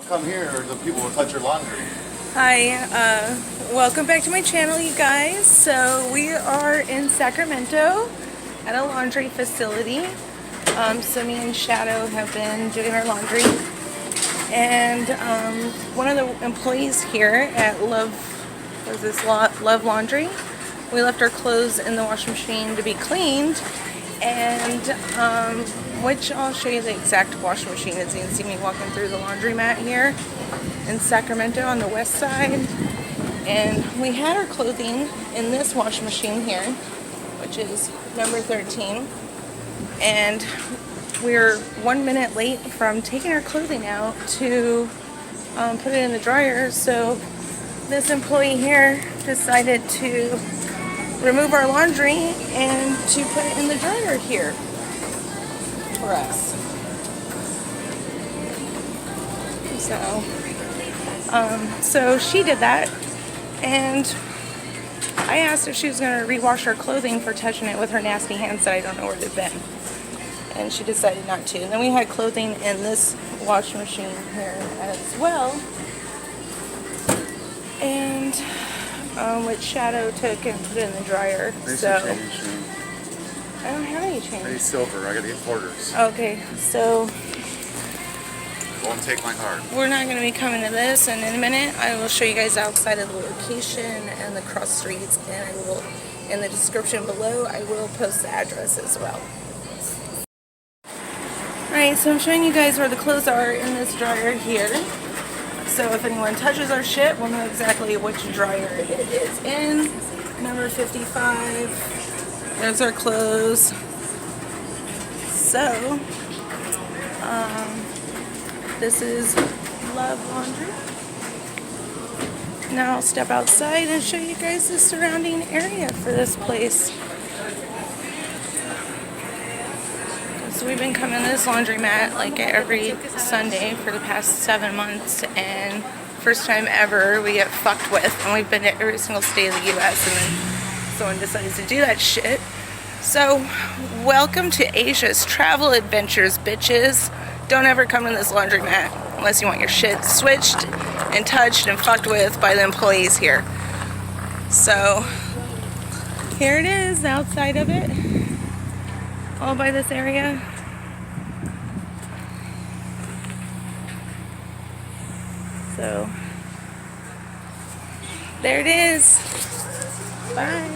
Come here, or the people will touch your laundry. Hi, welcome back to my channel, you guys. So we are in Sacramento at a laundry facility. So me and Shadow have been doing our laundry, and one of the employees here at Love Laundry, we left our clothes in the washing machine to be cleaned, and which I'll show you the exact washing machine. As you can see me walking through the laundromat here in Sacramento on the west side, and we had our clothing in this washing machine here, which is number 13, and we're 1 minute late from taking our clothing out to put it in the dryer. So this employee here decided to remove our laundry and to put it in the dryer here for us. So she did that, and I asked if she was going to rewash our clothing for touching it with her nasty hands that I don't know where they've been, and she decided not to. And then we had clothing in this washing machine here as well, and which Shadow took and put it in the dryer. So I don't have any change. I need silver. I gotta get quarters. Okay, so Won't take my card. we're not going to be coming to this, and in a minute I will show you guys outside of the location and the cross streets, and I will, in the description below, I will post the address as well. Alright, so I'm showing you guys where the clothes are in this dryer here. So if anyone touches our shit, we'll know exactly which dryer it is in. Number 55. There's our clothes. So, this is Love Laundry. Now I'll step outside and show you guys the surrounding area for this place. So we've been coming to this laundromat like every Sunday for the past 7 months, and first time ever we get fucked with, and we've been to every single state of the US, and then someone decides to do that shit. So welcome to Asia's travel adventures, bitches. Don't ever come in this laundromat unless you want your shit switched and touched and fucked with by the employees here. So here it is, outside of it, all by this area. So there it is. Bye.